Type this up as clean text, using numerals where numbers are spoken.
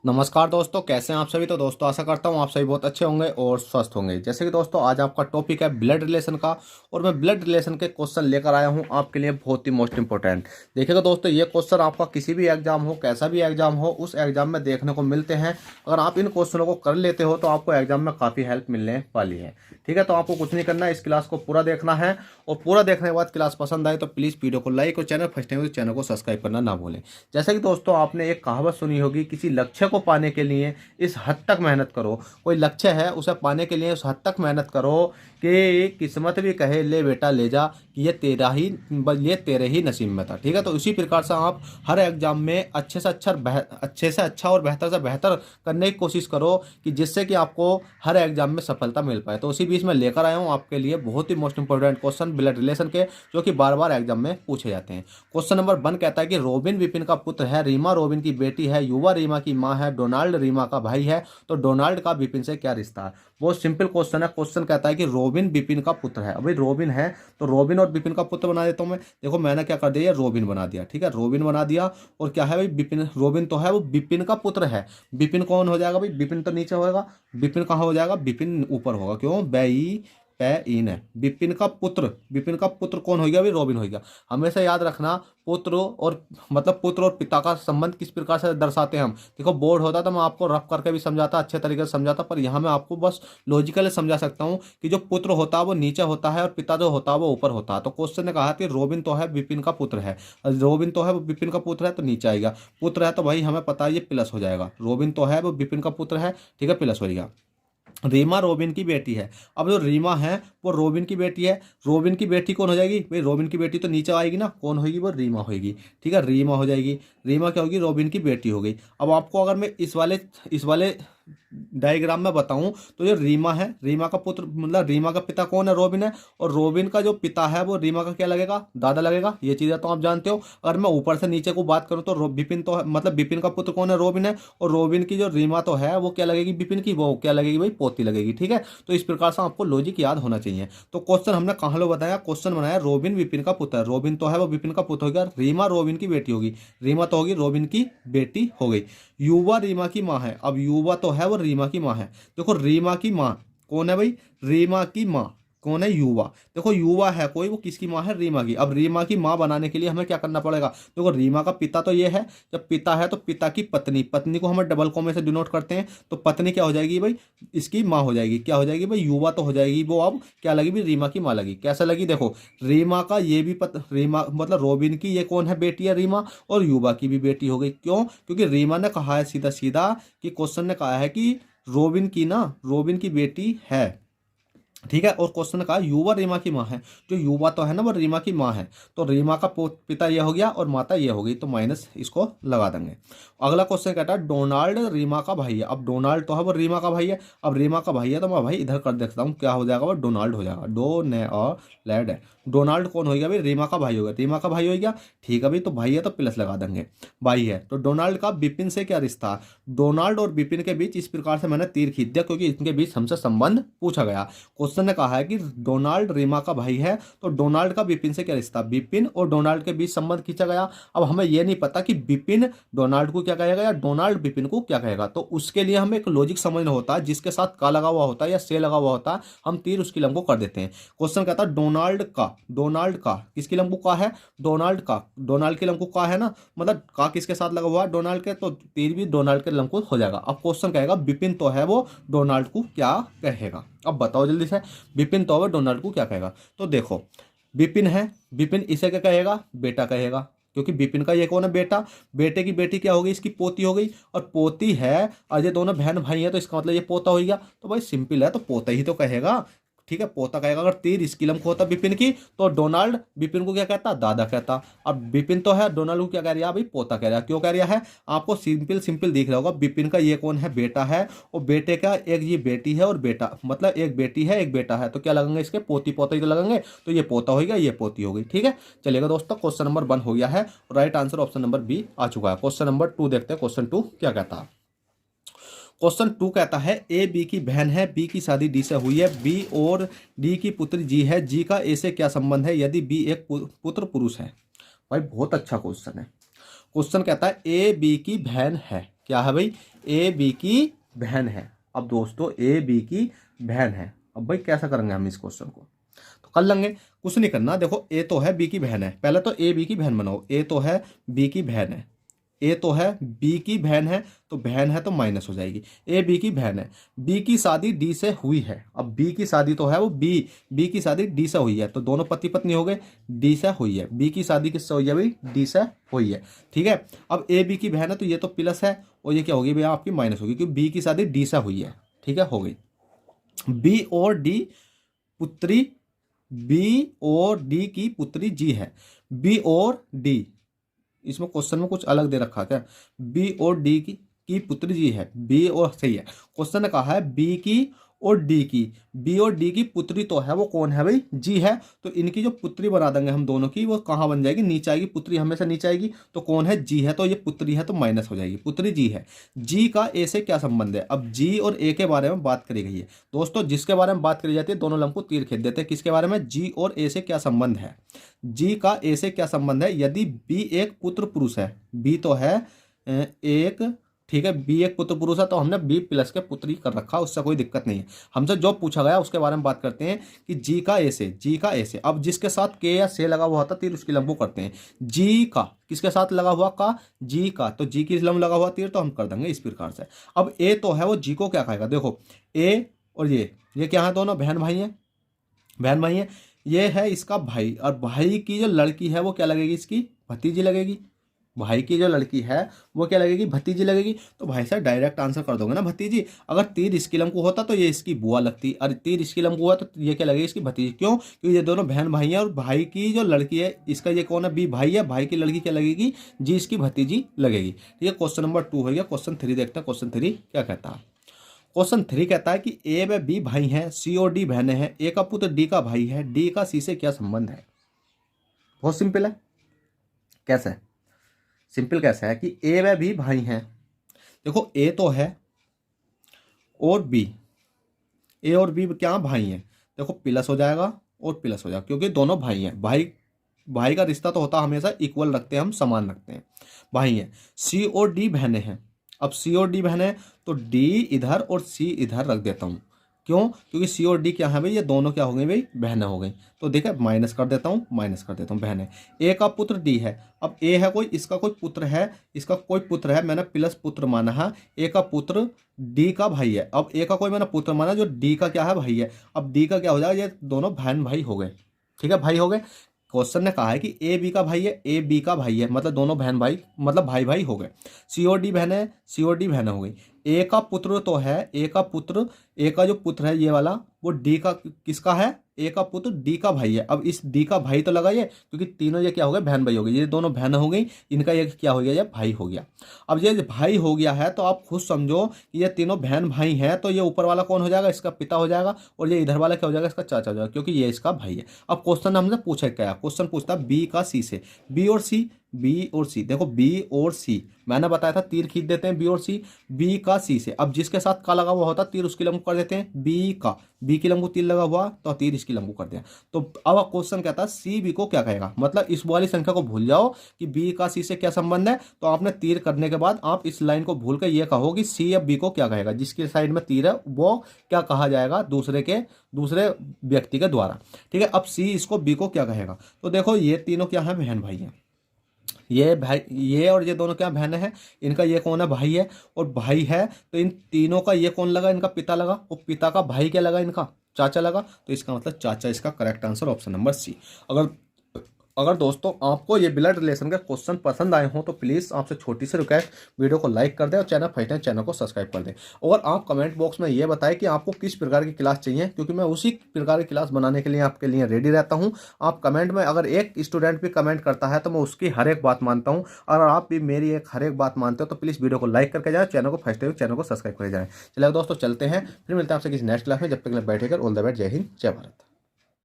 नमस्कार दोस्तों, कैसे हैं आप सभी। तो दोस्तों आशा करता हूं आप सभी बहुत अच्छे होंगे और स्वस्थ होंगे। जैसे कि दोस्तों आज आपका टॉपिक है ब्लड रिलेशन का, और मैं ब्लड रिलेशन के क्वेश्चन लेकर आया हूं आपके लिए, बहुत ही मोस्ट इंपॉर्टेंट। देखिएगा दोस्तों, ये क्वेश्चन आपका किसी भी एग्जाम हो, कैसा भी एग्जाम हो, उस एग्जाम में देखने को मिलते हैं। अगर आप इन क्वेश्चनों को कर लेते हो तो आपको एग्जाम में काफ़ी हेल्प मिलने वाली है। ठीक है, तो आपको कुछ नहीं करना है, इस क्लास को पूरा देखना है। और पूरा देखने के बाद क्लास पसंद आए तो प्लीज़ वीडियो को लाइक और चैनल फर्स्ट टाइम तो चैनल को सब्सक्राइब करना ना भूलें। जैसे कि दोस्तों आपने एक कहावत सुनी होगी, किसी लक्ष्य को पाने के लिए इस हद तक मेहनत करो। कोई लक्ष्य है, उसे पाने के लिए उस हद तक मेहनत करो कि किस्मत भी कहे ले बेटा ले जा, कि ये तेरे ही नसीब में था। ठीक है, तो इसी प्रकार से आप हर एग्जाम में अच्छे से अच्छा और बेहतर से बेहतर करने की कोशिश करो, कि जिससे कि आपको हर एग्जाम में सफलता मिल पाए। तो उसी बीच में लेकर आया हूँ आपके लिए बहुत ही most important question blood relation के, जो कि बार बार एग्जाम में पूछे जाते हैं। क्वेश्चन नंबर 1 कहता है कि रोबिन विपिन का पुत्र है, रीमा रोबिन की बेटी है, युवा रीमा की माँ है, डोनाल्ड रीमा का भाई है, तो डोनाल्ड का विपिन से क्या रिश्ता है। बहुत सिंपल क्वेश्चन है। क्वेश्चन कहता है कि रोबिन विपिन का पुत्र है। अभी रोबिन है तो रोबिन और विपिन का पुत्र बना देता हूं मैं। देखो मैंने क्या कर दिया, रोबिन बना दिया। ठीक है, रोबिन बना दिया। और क्या है भाई, विपिन। रोबिन तो है, वो विपिन का पुत्र है। विपिन कौन हो जाएगा भाई, विपिन तो नीचे होगा, विपिन कहाँ हो जाएगा, विपिन ऊपर होगा। क्यों, बेई पे इन है। विपिन का पुत्र कौन हो गया भाई, रोबिन हो गया। हमेशा याद रखना, पुत्र और पिता का संबंध किस प्रकार से दर्शाते हैं हम। देखो बोर्ड होता तो मैं आपको रफ करके भी समझाता, अच्छे तरीके से समझाता, पर यहाँ मैं आपको बस लॉजिकली समझा सकता हूँ कि जो पुत्र होता है वो नीचे होता है और पिता जो होता है वो ऊपर होता है। तो क्वेश्चन ने कहा कि रोबिन तो है, विपिन का पुत्र है। रोबिन तो है, वो विपिन का पुत्र है, तो नीचे आएगा। पुत्र है तो भाई हमें पता है ये प्लस हो जाएगा। रोबिन तो है, वो विपिन का पुत्र है, ठीक है, प्लस हो जाएगा। रीमा रोबिन की बेटी है। अब जो रीमा है वो रोबिन की बेटी है। रोबिन की बेटी कौन हो जाएगी भाई, रोबिन की बेटी तो नीचे आएगी ना, कौन होगी, वो रीमा होगी। ठीक है, रीमा हो जाएगी। रीमा क्या होगी, रोबिन की बेटी हो गई। अब आपको अगर मैं इस वाले डायग्राम में बताऊं, तो ये रीमा है, रीमा का पुत्र, मतलब रीमा का पिता कौन है, रोबिन है। और रोबिन का जो पिता है वो रीमा का क्या लगेगा, दादा लगेगा। ये चीजें तो आप जानते हो। अगर मैं ऊपर से नीचे को बात करूं तो विपिन तो है, मतलब विपिन का पुत्र कौन है, रोबिन है। और रोबिन की जो रीमा तो है वो क्या लगेगी, विपिन की, वो क्या लगेगी भाई, पोती लगेगी। ठीक है, तो इस प्रकार से आपको लॉजिक याद होना चाहिए। तो क्वेश्चन हमने कहाँ लो बताया, क्वेश्चन बनाया रोबिन विपिन का पुत्र है। रोबिन तो है, वो विपिन का पुत्र हो गया। रीमा रोबिन की बेटी होगी, रीमा तो होगी रोबिन की बेटी हो गई। युवा रीमा की माँ है। अब युवा तो है, वो रीमा की माँ है। देखो रीमा की माँ कौन है भाई, रीमा की माँ कौन है, युवा। देखो युवा है कोई, वो किसकी माँ है, रीमा की। अब रीमा की माँ बनाने के लिए हमें क्या करना पड़ेगा, देखो रीमा का पिता तो ये है। जब पिता है तो पिता की पत्नी, पत्नी को हम डबल कॉमे से डिनोट करते हैं, तो पत्नी क्या हो जाएगी भाई, इसकी माँ हो जाएगी। क्या हो जाएगी भाई, युवा तो हो जाएगी वो। अब क्या लगी भाई, रीमा की माँ लगी। कैसे लगी, देखो रीमा का ये भी रीमा मतलब रोबिन की ये कौन है, बेटी है रीमा, और युवा की भी बेटी हो गई। क्यों, क्योंकि रीमा ने कहा है सीधा सीधा, कि क्वेश्चन ने कहा है कि रोबिन की बेटी है। ठीक है, और क्वेश्चन ने कहा युवा रीमा की माँ है। जो युवा तो है ना, वो रीमा की माँ है। तो रीमा का पिता ये हो गया और माता ये हो गई, तो माइनस इसको लगा देंगे। अगला क्वेश्चन कहता है डोनाल्ड रीमा का भाई है। अब डोनाल्ड तो है, वो रीमा का भाई है। अब रीमा का भाई है तो मैं भाई इधर कर देखता हूँ, क्या हो जाएगा, वो डोनाल्ड हो जाएगा। डो ने और लैड है। डोनाल्ड कौन हो गया भाई, रीमा का भाई हो गया, रीमा का भाई हो गया। ठीक है भाई, तो भाई है तो प्लस लगा देंगे, भाई है। तो डोनाल्ड का विपिन से क्या रिश्ता है, डोनाल्ड और विपिन के बीच इस प्रकार से मैंने तीर खींच दिया, क्योंकि इनके बीच हमसे संबंध पूछा गया। क्वेश्चन ने कहा है कि डोनाल्ड रीमा का भाई है, तो डोनाल्ड का विपिन से क्या रिश्ता, विपिन और डोनाल्ड के बीच संबंध खींचा गया। अब हमें यह नहीं पता कि विपिन डोनाल्ड को क्या कहेगा या डोनाल्ड विपिन को क्या कहेगा, तो उसके लिए हमें एक लॉजिक समझना होता है, जिसके साथ का लगा हुआ होता है या से लगा हुआ होता है, हम तीर उसकी लंब को कर देते हैं। क्वेश्चन कहता है डोनाल्ड का किसकी लंब को का है, डोनाल्ड का, डोनाल्ड की लंब को का है ना, मतलब का किसके साथ लगा हुआ है, डोनाल्ड के, तो तीर भी डोनाल्ड के लंब को हो जाएगा। अब क्वेश्चन कहेगा विपिन तो है, वो डोनाल्ड को क्या कहेगा। अब बताओ जल्दी से, विपिन तो है, डोनाल्ड को क्या कहेगा। तो देखो विपिन है, विपिन इसे क्या कहेगा, बेटा कहेगा, क्योंकि विपिन का ये कौन है, बेटा। बेटे की बेटी क्या हो गई, इसकी पोती हो गई। और पोती है, और ये दोनों बहन भाई हैं, तो इसका मतलब ये पोता हो गया। तो भाई सिंपल है, तो पोता ही तो कहेगा। ठीक है, पोता कहेगा। अगर तीर इसकी लंब को होता विपिन की, तो डोनाल्ड विपिन को क्या कहता, दादा कहता। अब विपिन तो है, डोनाल्ड को क्या कह रहा है भाई, पोता कह रहा है। क्यों कह रहा है, आपको सिंपल सिंपल दिख रहा होगा। विपिन का ये कौन है, बेटा है, और बेटे का एक ये बेटी है और बेटा, मतलब एक बेटी है एक बेटा है, तो क्या लगेंगे इसके, पोती पोता ही तो लगेंगे। तो ये पोता हो गया, ये पोती हो गई। ठीक है, चलिएगा दोस्तों, क्वेश्चन नंबर 1 हो गया है। Right answer option number B आ चुका है। क्वेश्चन नंबर 2 देखते हैं, क्वेश्चन 2 क्या कहता है। क्वेश्चन 2 कहता है ए बी की बहन है, बी की शादी डी से हुई है, बी और डी की पुत्री जी है, जी का ए से क्या संबंध है यदि बी एक पुत्र पुरुष है। भाई बहुत अच्छा क्वेश्चन है। क्वेश्चन कहता है ए बी की बहन है, क्या है भाई, ए बी की बहन है। अब दोस्तों ए बी की बहन है। अब भाई कैसा करेंगे हम इस क्वेश्चन को, तो कर लेंगे, कुछ नहीं करना। देखो ए तो है बी की बहन है, पहले तो ए बी की बहन बनाओ। ए तो है बी की बहन है, ए तो है बी की बहन है, तो बहन है तो माइनस हो जाएगी। ए बी की बहन है, बी की शादी डी से हुई है। अब बी की शादी तो है वो बी की शादी डी से हुई है, तो दोनों पति पत्नी हो गए, डी से हुई है। बी की शादी किससे हुई है भाई, डी से हुई है। ठीक है, अब ए बी की बहन है तो ये तो प्लस है, और ये क्या होगी भैया आपकी माइनस होगी, क्योंकि बी की शादी डी से हुई है। ठीक है, हो गई। बी और डी पुत्री, बी और डी की पुत्री जी है। बी और डी, इसमें क्वेश्चन में कुछ अलग दे रखा क्या, बी और डी की पुत्री जी है। बी और, सही है, क्वेश्चन ने कहा है बी की और डी की, बी और डी की पुत्री तो है, वो कौन है भाई, जी है। तो इनकी जो पुत्री बना देंगे हम दोनों की, वो कहाँ बन जाएगी, नीचे आएगी। पुत्री हमेशा नीचे आएगी, तो कौन है, जी है, तो ये पुत्री है तो माइनस हो जाएगी, पुत्री जी है। जी का ए से क्या संबंध है, अब जी और ए के बारे में बात करी गई है दोस्तों। जिसके बारे में बात करी जाती है दोनों लंब को तीर खींच देते हैं। किसके बारे में, जी और ए से क्या संबंध है, जी का ए से क्या संबंध है। यदि बी एक पुत्र पुरुष है, बी तो है एक, ठीक है, बी एक पुत्र पुरुष है, तो हमने बी प्लस के पुत्र ही कर रखा, उससे कोई दिक्कत नहीं है। हमसे जो पूछा गया उसके बारे में बात करते हैं कि जी का ए से, जी का ए से। अब जिसके साथ के या से लगा हुआ होता तीर, उसकी लंब को करते हैं। जी का किसके साथ लगा हुआ, का, जी का, तो जी की लंब लगा हुआ तीर, तो हम कर देंगे इस प्रकार से। अब ए तो है वो जी को क्या खाएगा, देखो ए और ये क्या है, दोनों बहन भाई हैं, बहन भाई हैं। ये है इसका भाई, और भाई की जो लड़की है वो क्या लगेगी, इसकी भतीजी लगेगी। भाई की जो लड़की है वो क्या लगेगी, भतीजी लगेगी। तो भाई साहब डायरेक्ट आंसर कर दोगे ना, भतीजी। अगर तीर इसकी लंब को होता तो ये इसकी बुआ लगती, और तीर इसकी लंब को हुआ तो ये क्या लगेगी, इसकी भतीजी। क्यों, क्योंकि ये दोनों बहन भाई हैं, और भाई की जो लड़की है इसका ये कौन है, बी भाई है, भाई की लड़की क्या लगेगी, जी इसकी भतीजी लगेगी। ठीक है, क्वेश्चन नंबर 2 हो गया। क्वेश्चन 3 देखते हैं, क्वेश्चन 3 क्या कहता है। क्वेश्चन 3 कहता है कि ए व बी भाई हैं, सी और डी बहनें हैं, ए का पुत्र डी का भाई है, डी का सी से क्या संबंध है। बहुत सिंपल है। कैसे, सिंपल कैसे है कि ए व बी भाई हैं। देखो ए तो है और बी, ए और बी क्या भाई हैं, देखो प्लस हो जाएगा और प्लस हो जाएगा, क्योंकि दोनों भाई हैं। भाई भाई का रिश्ता तो होता हमेशा इक्वल रखते हैं, हम समान रखते हैं, भाई हैं। सी और डी बहनें हैं। अब सी और डी बहनें, तो डी इधर और सी इधर रख देता हूँ। क्यों, क्योंकि सी और डी क्या है भाई, ये दोनों क्या हो गई भाई, बहनें हो गई। तो देखिए माइनस कर देता हूँ, माइनस कर देता हूँ, बहनें। ए का पुत्र डी है। अब ए है कोई, इसका कोई पुत्र है, इसका कोई पुत्र है, मैंने प्लस पुत्र माना है। ए का पुत्र डी का भाई है। अब ए का कोई मैंने पुत्र माना जो डी का क्या है, भाई है। अब डी का क्या हो जाएगा, ये दोनों बहन भाई हो गए। ठीक है, भाई हो गए। क्वेश्चन ने कहा है कि ए बी का भाई है, ए बी का भाई है, मतलब दोनों बहन भाई, मतलब भाई भाई हो गए। सी और डी बहन है, सी और डी बहन हो गई। ए का पुत्र तो है, ए का पुत्र, ए का जो पुत्र है ये वाला, वो डी का किसका है, ए का पुत्र डी का भाई है। अब इस डी का भाई तो लगा ये, क्योंकि तीनों ये क्या हो गए, बहन भाई हो गए। ये दोनों बहन हो गई, इनका ये क्या हो गया, ये भाई हो गया। अब ये भाई हो गया है तो आप खुद समझो कि ये तीनों बहन भाई हैं, तो ये ऊपर वाला कौन हो जाएगा, इसका पिता हो जाएगा, और ये इधर वाला क्या हो जाएगा, इसका चाचा हो जाएगा, क्योंकि ये इसका भाई है। अब क्वेश्चन हमने पूछा क्या, क्वेश्चन पूछता बी का सी से, बी और सी, बी और सी। देखो बी और सी मैंने बताया था तीर खींच देते हैं, बी और सी, बी का सी से। अब जिसके साथ का लगा हुआ होता तीर उसकी लंबू कर देते हैं, बी का, बी की लंबू तीर लगा हुआ तो तीर इसकी लंबू कर दिया। तो अब क्वेश्चन कहता है सी बी को क्या कहेगा, मतलब इस वाली संख्या को भूल जाओ कि बी का सी से क्या संबंध है। तो आपने तीर करने के बाद आप इस लाइन को भूल कर ये कहो कि सी या बी को क्या कहेगा, जिसके साइड में तीर है वो क्या कहा जाएगा, दूसरे व्यक्ति के द्वारा। ठीक है, अब सी इसको बी को क्या कहेगा। तो देखो ये तीनों क्या है, बहन भाई हैं। ये भाई, ये और ये दोनों क्या बहनें हैं, इनका ये कौन है, भाई है, और भाई है तो इन तीनों का ये कौन लगा, इनका पिता लगा, और पिता का भाई क्या लगा, इनका चाचा लगा। तो इसका मतलब चाचा इसका correct answer option number C. अगर दोस्तों आपको ये ब्लड रिलेशन के क्वेश्चन पसंद आए हों तो प्लीज़ आपसे छोटी सी रिक्वेस्ट, वीडियो को लाइक कर दें और चैनल फर्स्ट टाइम चैनल को सब्सक्राइब कर दें। और आप कमेंट बॉक्स में ये बताएं कि आपको किस प्रकार की क्लास चाहिए, क्योंकि मैं उसी प्रकार की क्लास बनाने के लिए आपके लिए रेडी रहता हूँ। आप कमेंट में अगर एक स्टूडेंट भी कमेंट करता है तो मैं उसकी हर एक बात मानता हूँ, और आप भी मेरी हर एक बात मानते हो तो प्लीज़ वीडियो को लाइक करके जाएँ, चैनल को फर्स्ट टाइम चैनल को सब्सक्राइब कर जाएँ। चलिए दोस्तों चलते हैं, फिर मिलते हैं आपसे किसी नेक्स्ट क्लास में। जब तक बैठेकर ऑल द बेस्ट, जय हिंद जय भारत।